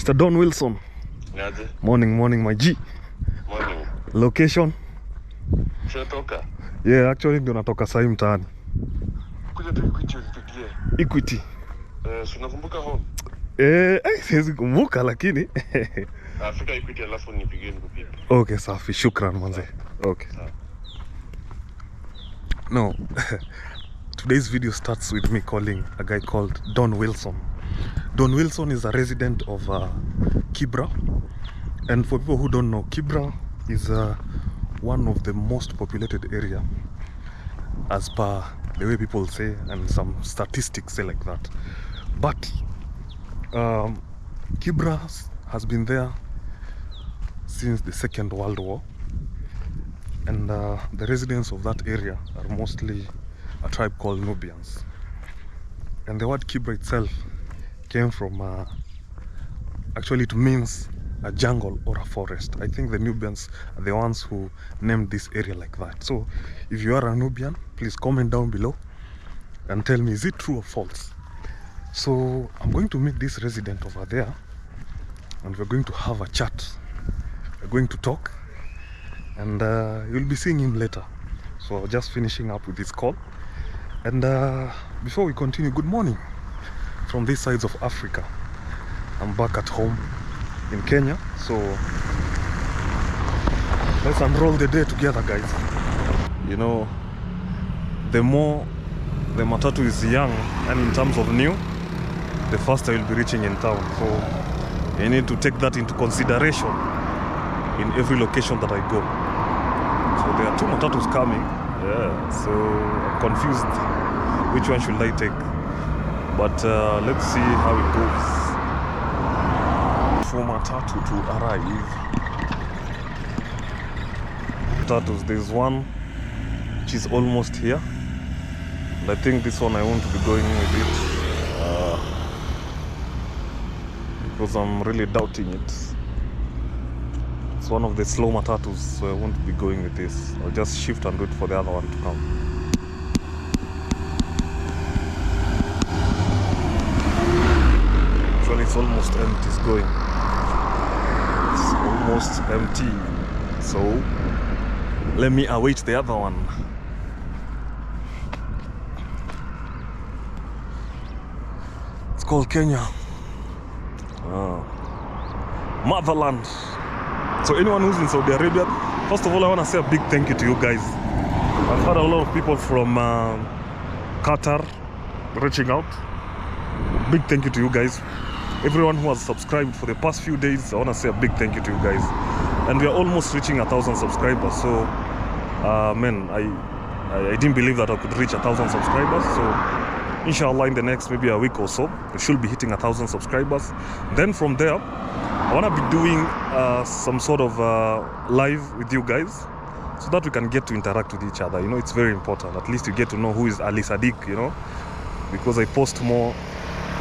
Mr. Donwilson. Niaje? Morning, my G. Morning. Location? Shatoka. Yeah, actually ndio natoka sahi mtaani. Kuja tu Equity unipigie. Equity. Si unakumbuka home? Siwezi kumbuka lakini. Fika Equity alafu nipigie nikupige. Okay, safi. Shukran manze. Okay. No. Today's video starts with me calling a guy called Donwilson. Donwilson is a resident of Kibra. And for people who don't know, Kibra is one of the most populated area as per the way people say, and some statistics say like that. But Kibra has been there since the Second World War, and the residents of that area are mostly a tribe called Nubians. And the word Kibra itself came from actually it means a jungle or a forest. I think the Nubians are the ones who named this area like that. So if you are a Nubian, please comment down below and tell me, is it true or false? So I'm going to meet this resident over there and we're going to have a chat. We're going to talk and you'll be seeing him later. So just finishing up with this call. And before we continue, good morning from these sides of Africa. I'm back at home in Kenya, so let's unroll the day together, guys. You know, the more the matatu is young and in terms of new, the faster you'll be reaching in town. So you need to take that into consideration in every location that I go. So there are two matatus coming. Yeah, so I'm confused which one should I take, but let's see how it goes. For matatu to arrive, matatus, there's one which is almost here, and I think this one I want to be going with it because I'm really doubting it. It's one of the slow matatus, so I won't be going with this. I'll just shift and wait for the other one to come. Actually, it's almost empty. It's going. It's almost empty. So let me await the other one. It's called Kenya. Motherland. So anyone who's in Saudi Arabia, first of all, I want to say a big thank you to you guys. I've had a lot of people from Qatar reaching out. Big thank you to you guys. Everyone who has subscribed for the past few days, I want to say a big thank you to you guys. And we are almost reaching 1,000 subscribers. So, man, I didn't believe that I could reach 1,000 subscribers. So, inshallah, in the next maybe a week or so, we should be hitting 1,000 subscribers. Then from there, I want to be doing some sort of live with you guys so that we can get to interact with each other. You know, it's very important. At least you get to know who is Ali Sadiq, you know, because I post more.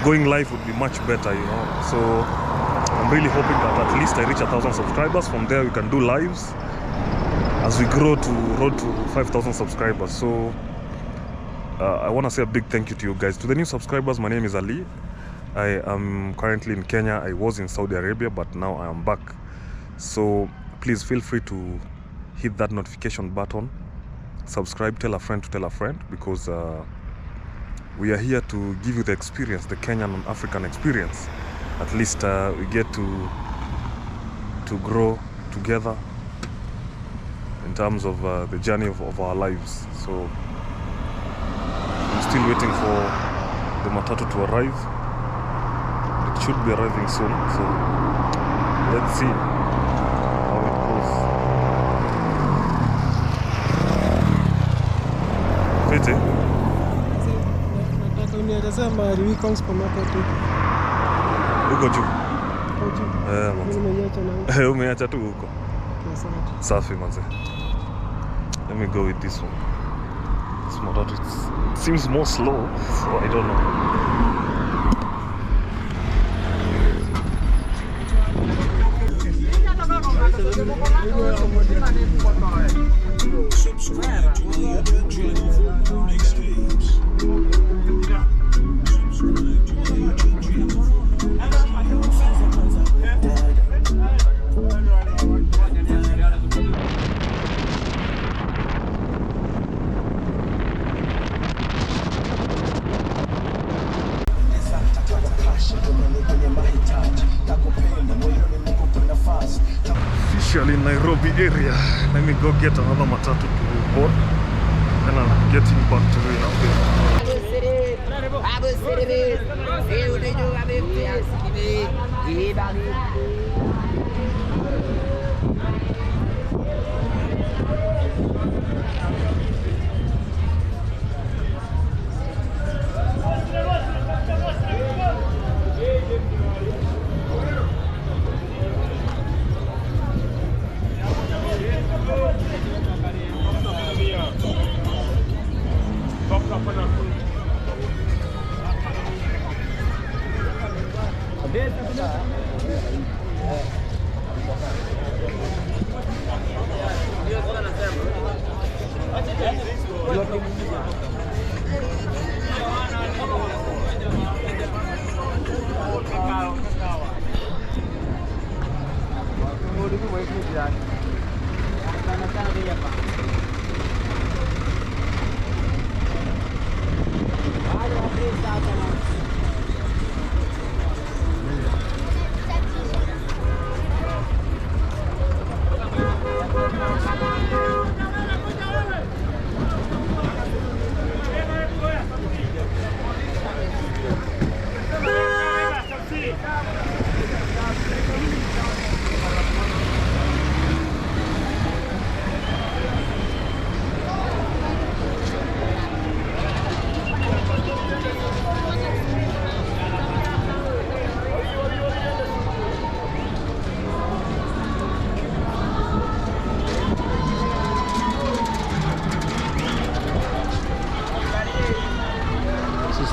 Going live would be much better, you know. So I'm really hoping that at least I reach 1,000 subscribers. From there we can do lives as we grow to road to 5,000 subscribers. So I want to say a big thank you to you guys. To the new subscribers, my name is Ali. I am currently in Kenya. I was in Saudi Arabia, but now I am back. So please feel free to hit that notification button, subscribe, tell a friend to tell a friend, because we are here to give you the experience, the Kenyan and African experience. At least we get to grow together in terms of the journey of our lives. So I'm still waiting for the matatu to arrive. It should be arriving soon. So let's see how it goes. Fiti? Uko juu. Umeacha tu huko. Safi manze. Let me go with this one. This matatu, it seems more slow, so I don't know. Nairobi area. Let me go get another matatu to board, and I'm getting back to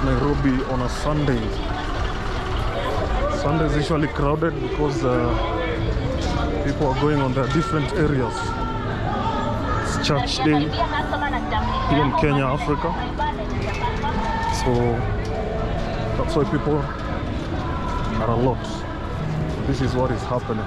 Nairobi on a Sunday. Sunday is usually crowded because people are going on their different areas. It's church day here in Kenya, Africa. So that's why people are a lot. This is what is happening.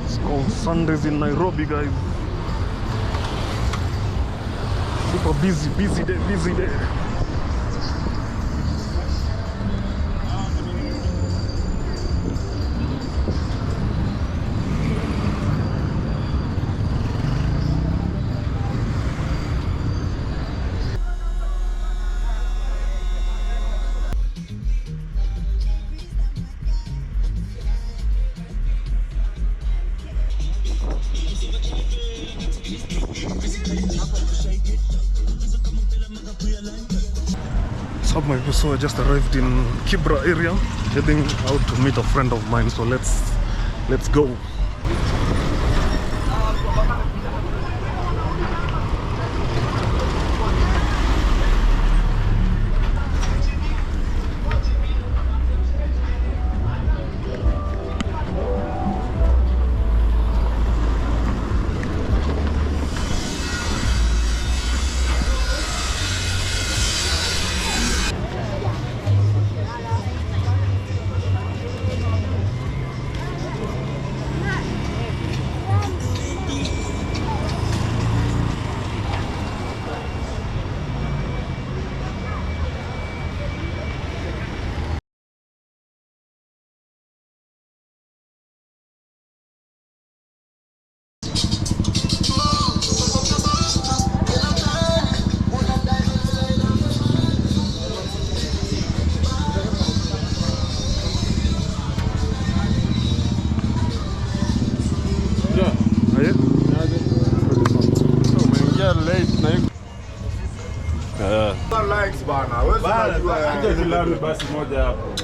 It's called Sundays in Nairobi, guys. Super busy day, busy day. What's up, my people? So I just arrived in Kibra area, heading out to meet a friend of mine. So let's go.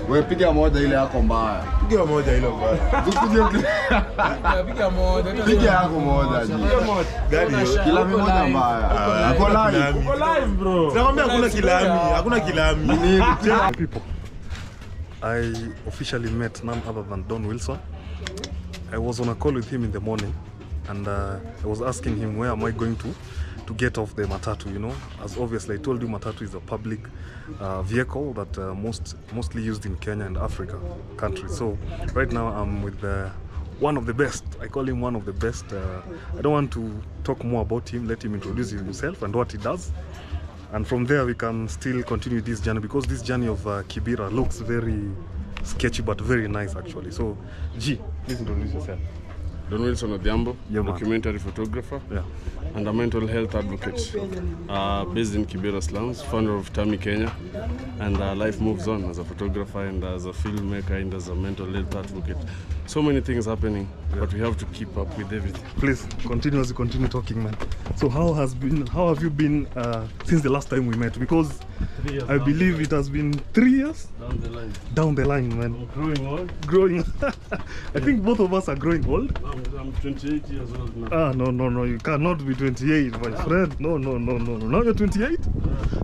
Wewe piga moja ile yako mbaya. Piga moja ile mbaya. Piga moja. Piga yako moja. Piga moja. Gani hiyo? Kilami moja mbaya. Uko live. Uko live bro. Tunakwambia hakuna kilami, hakuna kilami. People, I officially met none other than Donwilson. I was on a call with him in the morning, and I was asking him where am I going to get off the matatu, you know, as obviously I told you matatu is a public vehicle that mostly used in Kenya and Africa countries. So right now I'm with one of the best. I call him one of the best. I don't want to talk more about him. Let him introduce himself and what he does, and from there we can still continue this journey, because this journey of Kibra looks very sketchy but very nice actually. So G, please introduce yourself. Donwilson Odhiambo, Yeah, man. documentary photographer Yeah. and a mental health advocate, based in Kibra slums, founder of Tami Kenya, and life moves on as a photographer and as a filmmaker and as a mental health advocate. So many things happening, but we have to keep up with everything. Please continue as you continue talking, man. So how have you been since the last time we met? Because 3 years I believe it has been 3 years down the line. down the line, man. I'm growing old. Growing. I think both of us are growing old. I'm 28 years old now. Ah, no, you cannot be 28, my friend. No. Now you're 28?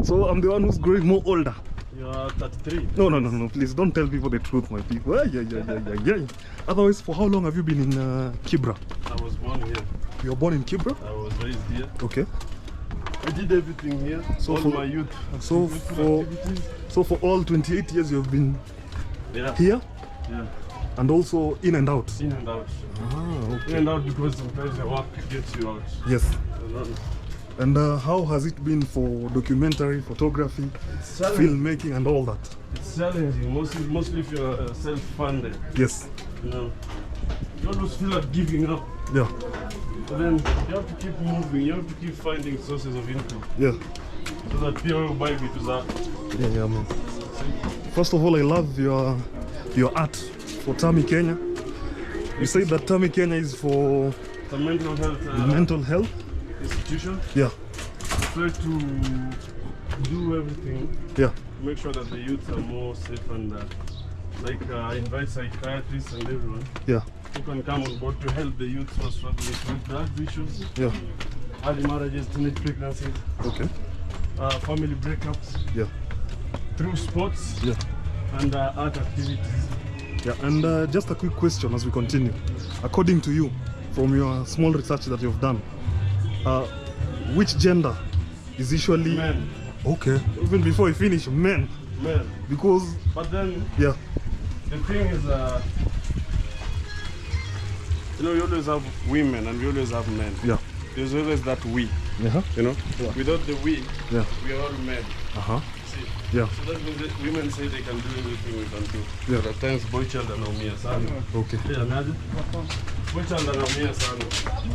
So I'm the one who's growing more older. You are 33. No, please don't tell people the truth, my people. Yeah. Otherwise, for how long have you been in Kibra? I was born here. You were born in Kibra? I was raised here. Okay. I did everything here. So all for- my youth. So for all 28 years you've been here, Yeah. and also in and out. In and out. Ah, okay. In and out because sometimes the work gets you out. Yes. You know? And how has it been for documentary, photography, It's challenging. filmmaking, and all that? It's challenging, mostly if you're self-funded. Yes. You know, you always feel like giving up, Yeah. but then you have to keep moving. You have to keep finding sources of income Yeah. so that people will buy me to that. Yeah, man. First of all, I love your art for Tami Kenya. You say that Tami Kenya is for It's a mental health mental health. institution. Yeah. We try to do everything Yeah. to make sure that the youth are more safe and invite psychiatrists and everyone Yeah. who can come on board to help the youth who are struggling with drugs issues, Yeah. early marriages, teenage pregnancies, Okay. family breakups, Yeah. through sports Yeah. and art activities. Yeah. And just a quick question as we continue. According to you, from your small research that you've done, which gender is usually Men, okay? Even before you finish, men, men. because But then yeah, the thing is, you know, we always have women and we always have men. yeah, There's always that we, yeah, you know. Yeah. Without the we yeah, are all men. See? yeah. So that means that women say they can do anything we can do. Yeah. But at times boy child anaumia sana. Okay. Yeah, naje? Boy child anaumia sana.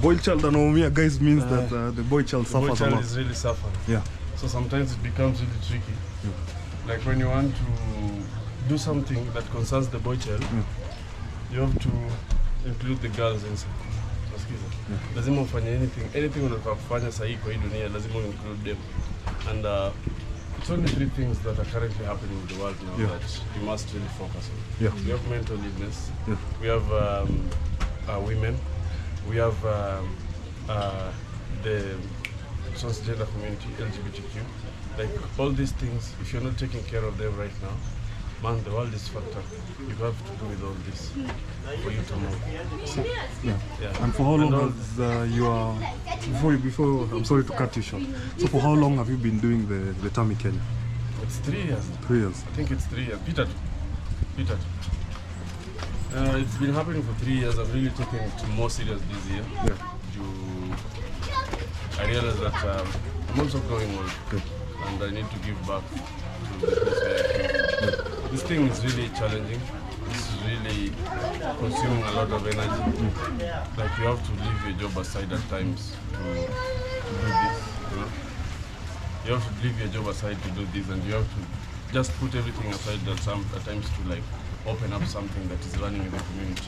Boy child anaumia, guys, means that the boy child The boy suffers a child lot. is really suffering. Yeah, So sometimes it becomes really tricky. Like when you want to do something that concerns the boy child, you have to include the girls inside. Nasikiza? Lazima ufanye anything unataka kufanya sahi kwa hii dunia, lazima include them. And It's only 3 things that are currently happening in the world now Yeah. that you must really focus on. Yeah. We have mental illness. Yeah. We have women. We have the transgender community, LGBTQ. Like all these things, if you're not taking care of them right now, man, the world is fucked up. You have to do with all this for you to move. Yeah. Yeah. And for how long all- has you are before I'm sorry to cut you short. So for how long have you been doing the Tami Kenya? It's 3 years. 3 years. I think it's 3 years. Peter. It's been happening for 3 years. I've really taken it more serious this year. Yeah. I realized that I'm also growing old, and I need to give back to the place where I came from. This thing is really challenging. It's really consuming a lot of energy. Like you have to leave your job aside at times to do this. You know, you have to leave your job aside to do this, and you have to just put everything aside at times to like open up something that is running in the community.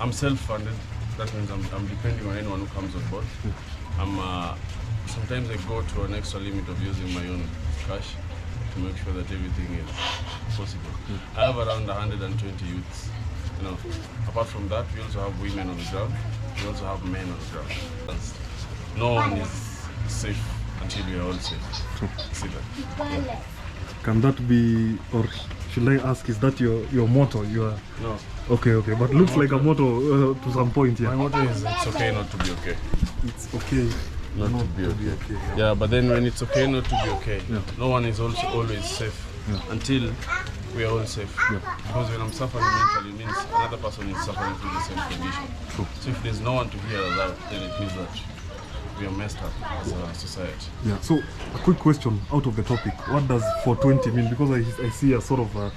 I'm self-funded. That means I'm depending on anyone who comes on board. Sometimes I go to an extra limit of using my own cash to make sure that everything is possible. I have around 120 youths. You know, apart from that, we also have women on the ground. We also have men on the ground. No one is safe until we are all safe. See that? Can that be, or should I ask, is that your motto? No. Okay, but looks like a motto to some point here. My motto is it's okay not to be okay. It's okay Not to be okay. yeah. Yeah, but then when it's okay not to be okay, Yeah. no one is also always safe until we are all safe. Because when I'm suffering mentally, it means another person is suffering through the same condition. True. So if there's no one to hear us out, then it means that we are messed up as a society. Yeah. So a quick question out of the topic: what does 420 mean? Because I see a sort of a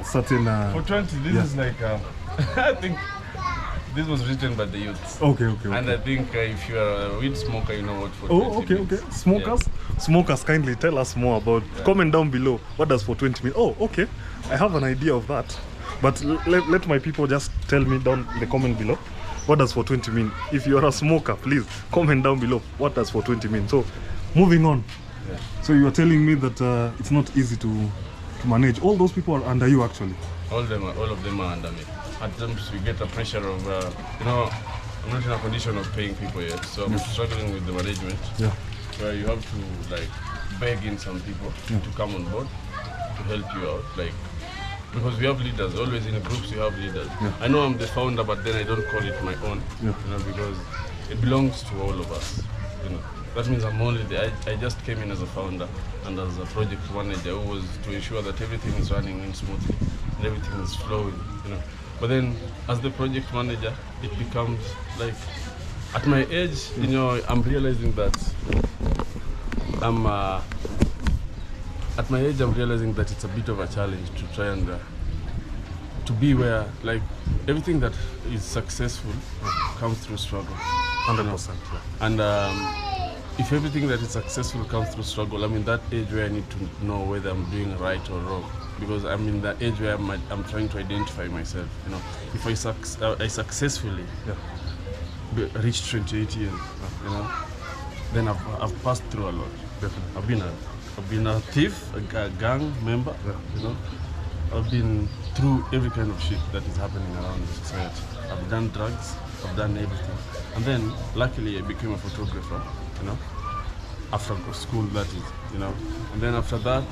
certain. For 20, this is like I think this was written by the youths. Okay. And I think if you are a weed smoker, you know what 420 Oh, okay. means. Smokers, kindly tell us more about. Comment down below. What does 420 mean? Oh, okay. I have an idea of that. But let my people just tell me down in the comment below. What does 420 mean? If you are a smoker, please comment down below. What does 420 mean? So, moving on. Yeah. So you are telling me that it's not easy to manage. All those people are under you actually. All of them are under me. At times we get a pressure of, I'm not in a condition of paying people yet, so I'm struggling with the management. Yeah. Where you have to like beg in some people to come on board to help you out, like because we have leaders. Always in groups you have leaders. I know I'm the founder, but then I don't call it my own, because it belongs to all of us. That means I'm only there. I just came in as a founder and as a project manager who was to ensure that everything is running in smoothly and everything is flowing. But then as the project manager, it becomes like at my age, I'm realizing that it's a bit of a challenge to try and to be where like everything that is successful comes through struggle. 100%. And if everything that is successful comes through struggle, I'm in that age where I need to know whether I'm doing right or wrong, because I'm in that age where I'm trying to identify myself. If I successfully reached 28 years, then I've passed through a lot. Definitely. I've been a thief, a gang member. I've been through every kind of shit that is happening around the society. I've done drugs, I've done everything. And then, luckily, I became a photographer, after school, that is, And then after that,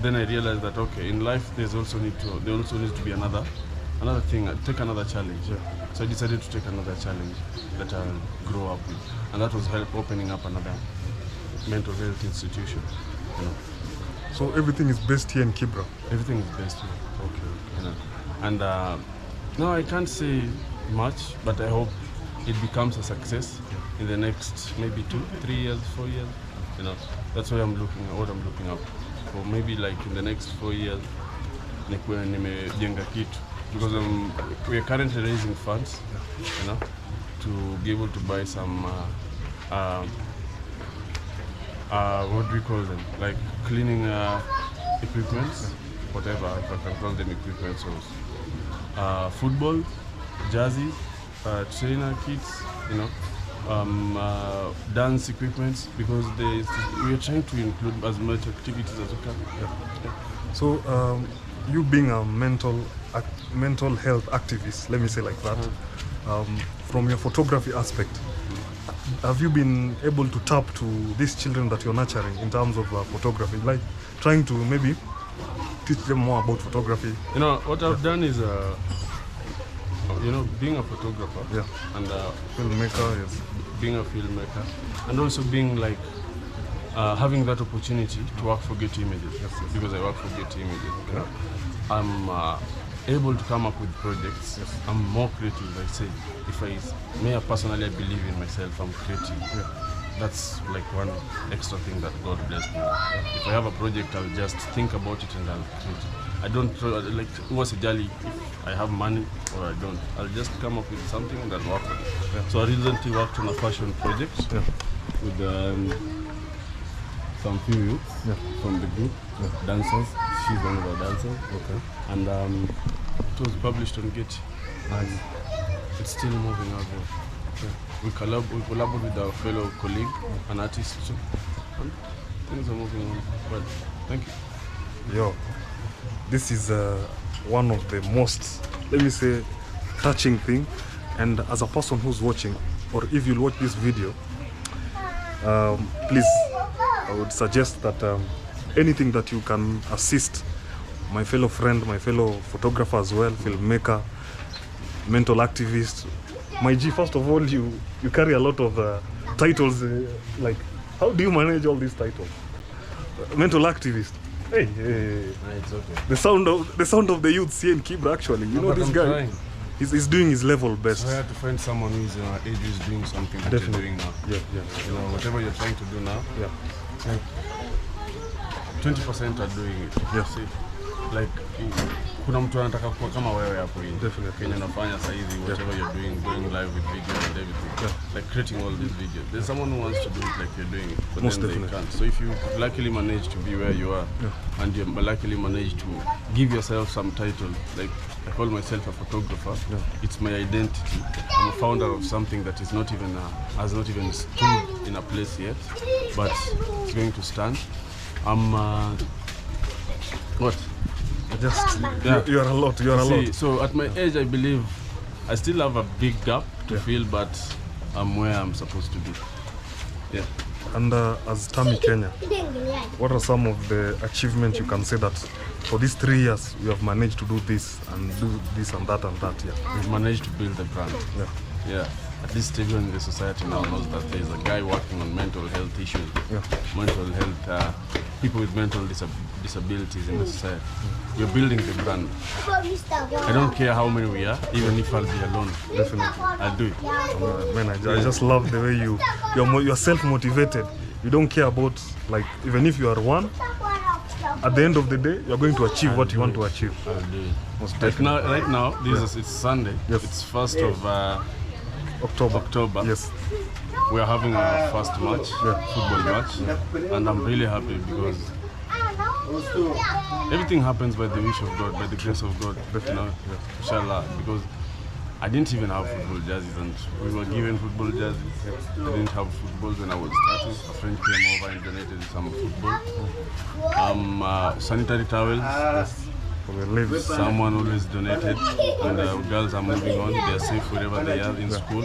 then I realized that, okay, in life, there also needs to be another thing, take another challenge. So I decided to take another challenge that I'll grow up with. And that was opening up another mental health institution, So everything is based here in Kibra. Everything is based here. Okay. And no, I can't say much, but I hope it becomes a success in the next maybe 2, 3 years, 4 years. That's what I'm looking up for. Maybe like in the next 4 years, nikuwe nimejenga kitu, because we are currently raising funds, to be able to buy some what do we call them? Like cleaning equipments, whatever, if I can call them equipment. So football, jerseys, trainer kits, dance equipments, because we are trying to include as much activities as we can. So you being a mental health activist, let me say like that, from your photography aspect, have you been able to tap to these children that you're nurturing in terms of photography, like trying to maybe teach them more about photography? You know, what I've done is, being a photographer, and filmmaker, yes, being a filmmaker, and also being like having that opportunity to work for Getty Images, because I work for Getty Images. Okay? I'm able to come up with projects. I'm more creative, I say. If I personally, I believe in myself, I'm creative. That's like one extra thing that God blessed me. If I have a project, I'll just think about it and I'll create it. I don't like what's a jolly if I have money or I don't. I'll just come up with something and I'll work on it. So I recently worked on a fashion project with some few youths from the group, dancers. She's one of our dancers. And it was published on Getty. And it's still moving out there. We collaborate with our fellow colleague, an artist too. And things are moving on. Well, thank you. Yo, this is one of the most, let me say, touching thing. And as a person who's watching, or if you'll watch this video, please, I would suggest that anything that you can assist my fellow friend, my fellow photographer as well, filmmaker, mental activist. My G, first of all, you carry a lot of titles. Like, how do you manage all these titles? Mental activist. Hey, It's okay. the sound of the youths here in Kibra. Actually, you know, this guy, he's doing his level best. So I had to find someone who's in our age who's doing something that Definitely. you're doing now. Yeah. You know, whatever you're trying to do now, like 20% are doing it. Yeah. See, like kuna mtu anataka kuwa kama wewe hapo hivi. Definitely. Kenya nafanya sasa hivi, whatever you're doing, going live with videos and everything. Like creating all these videos. There's someone who wants to do it like you're doing it, but Most then definitely. they can't. So if you luckily manage to be where you are, and you luckily manage to give yourself some title, like I call myself a photographer. It's my identity. I'm a founder of something that is not even has not even stood in a place yet, but it's going to stand. I'm what? Just Yeah. you are a lot. You are a See, lot. so at my age, I believe I still have a big gap to fill, but I'm where I'm supposed to be. Yeah. And as Tammy Kenya, what are some of the achievements you can say that for these 3 years we have managed to do this and do this and that and that? We've managed to build a brand. Yeah. At least everyone in the society now knows that there is a guy working on mental health issues, mental health, people with mental disabilities in the society. We're building the brand. I don't care how many we are, even if I'll be alone. Definitely, I'll do it. Man, I just love the way you're self-motivated. You don't care about, like, even if you are one, at the end of the day, you're going to achieve what you want to achieve. I'll do it. Most Like definitely. now, right now, it's Sunday. Yes. It's 1st of October. Yes. We are having our first match, football match, and I'm really happy because everything happens by the wish of God, by the grace of God, you know, inshallah. Because I didn't even have football jerseys, and we were given football jerseys. I didn't have footballs when I was starting. A friend came over and donated some football. Sanitary towels. For the ladies. Someone always donated, and girls are moving on. They're safe wherever they are in school,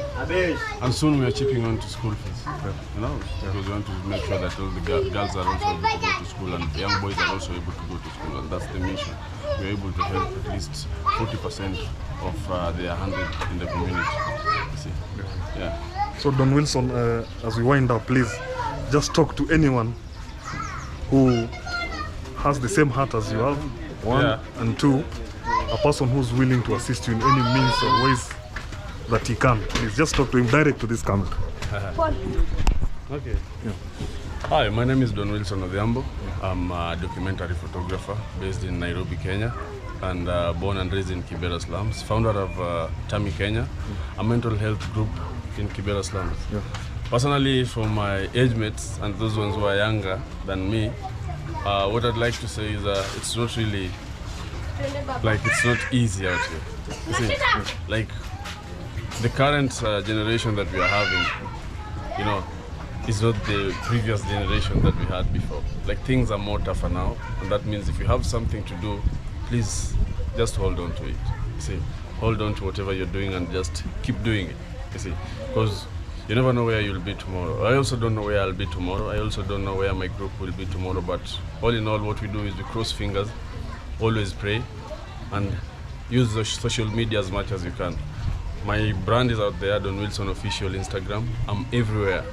and soon we are chipping on to school fees. You know, because we want to make sure that all the girls are also able to go to school, and the young boys are also able to go to school, and that's the mission. We're able to help at least 40% of the 100 in the community. You see? Yeah. So Donwilson, as we wind up, please just talk to anyone who has the same heart as you have. One, and two, a person who's willing to assist you in any means or ways that he can. Please just talk to him direct to this camera. Okay. Hi, my name is Donwilson Odhiambo. I'm a documentary photographer based in Nairobi, Kenya, and born and raised in Kibra slums. Founder of Tammy Kenya, a mental health group in Kibra slums. Personally, for my age mates and those ones who are younger than me, what I'd like to say is it's not really, like, it's not easy out here. You see, like, the current generation that we are having, you know, it's not the previous generation that we had before. Like, things are more tougher now, and that means if you have something to do, please just hold on to it. You see, hold on to whatever you're doing and just keep doing it. You see, because you never know where you'll be tomorrow. I also don't know where I'll be tomorrow. I also don't know where my group will be tomorrow. But all in all, what we do is we cross fingers, always pray, and use the social media as much as you can. My brand is out there, Donwilson Official Instagram. I'm everywhere.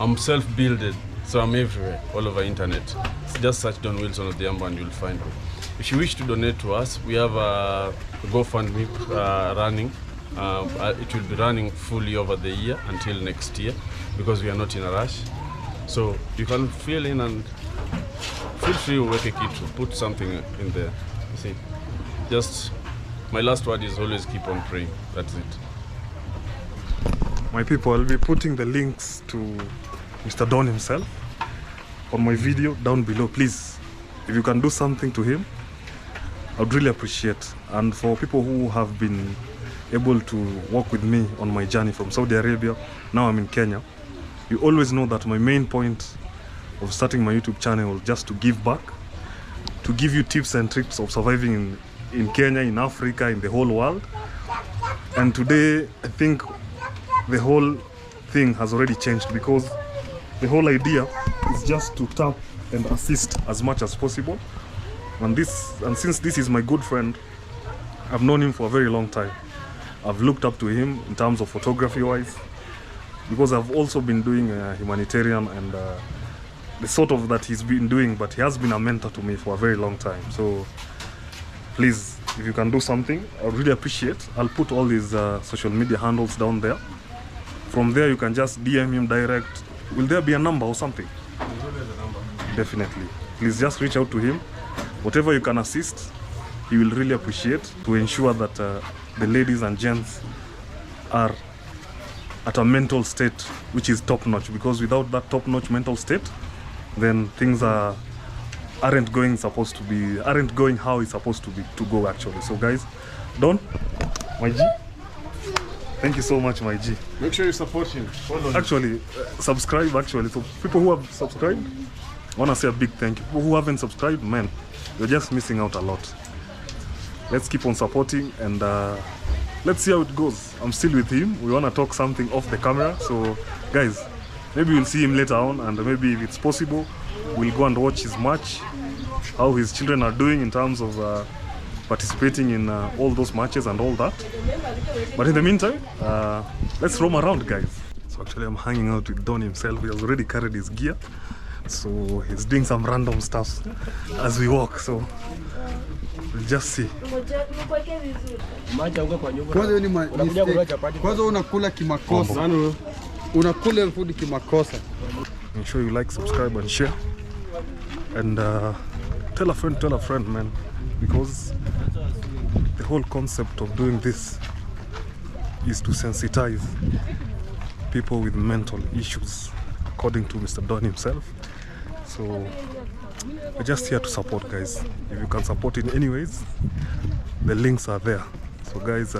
I'm self-builded, so I'm everywhere, all over internet. Just search Donwilson Odhiambo and you'll find me. If you wish to donate to us, we have a GoFundMe running. It will be running fully over the year until next year because we are not in a rush. So you can fill in and feel free to work a kit to put something in there. You see, just my last word is always keep on praying. That's it. My people, I'll be putting the links to Mr. Don himself on my video down below. Please, if you can do something to him, I'd really appreciate. And for people who have been able to walk with me on my journey from Saudi Arabia, now I'm in Kenya, you always know that my main point of starting my YouTube channel was just to give back, to give you tips and tricks of surviving in Kenya, in Africa, in the whole world. And today, I think the whole thing has already changed because the whole idea is just to tap and assist as much as possible. And since this is my good friend, I've known him for a very long time. I've looked up to him in terms of photography wise because I've also been doing humanitarian and the sort of that he's been doing, but he has been a mentor to me for a very long time. So please, if you can do something, I would really appreciate. I'll put all these social media handles down there. From there you can just DM him direct. Will there be a number or something? Definitely. Please just reach out to him. Whatever you can assist, he will really appreciate, to ensure that the ladies and gents are at a mental state which is top-notch, because without that top-notch mental state, then things aren't going how it's supposed to go actually. So guys, Don, my G, thank you so much, my G. Make sure you support him. Actually, subscribe actually. So people who have subscribed, I want to say a big thank you. People who haven't subscribed, man, you're just missing out a lot. Let's keep on supporting and let's see how it goes. I'm still with him. We want to talk something off the camera. So guys, maybe we'll see him later on, and maybe if it's possible, we'll go and watch his match, how his children are doing in terms of participating in all those matches and all that. But in the meantime, let's roam around, guys. So actually I'm hanging out with Don himself. He has already carried his gear, so he's doing some random stuff as we walk. So we'll just see. Kwanza unakula kimakosa. Unakula food kimakosa. Make sure you like, subscribe and share. And tell a friend, man. Because the whole concept of doing this is to sensitize people with mental issues, according to Mr. Don himself. So we're just here to support, guys. If you can support in any ways, the links are there. So guys,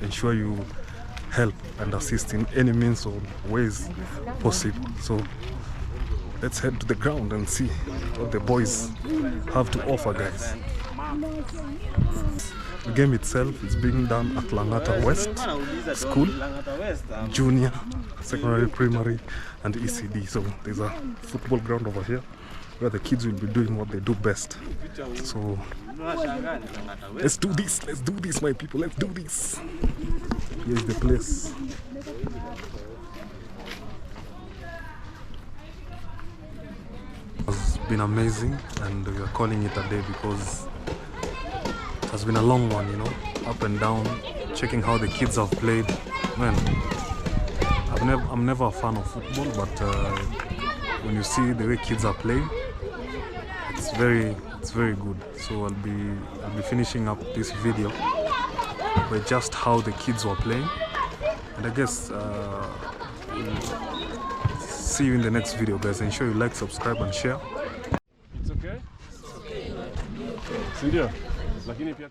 ensure you help and assist in any means or ways possible. So let's head to the ground and see what the boys have to offer, guys. The game itself is being done at Langata West School, Junior, Secondary, Primary and ECD. So there's a football ground over here where the kids will be doing what they do best. So let's do this, my people, let's do this. Here's the place. It's been amazing, and we are calling it a day because it has been a long one, you know, up and down, checking how the kids have played. Man, I'm never a fan of football, but when you see the way kids are playing, it's very good. So I'll be finishing up this video with just how the kids were playing, and I guess see you in the next video, guys. Ensure you like, subscribe and share. It's okay? Sindio? Lakini pia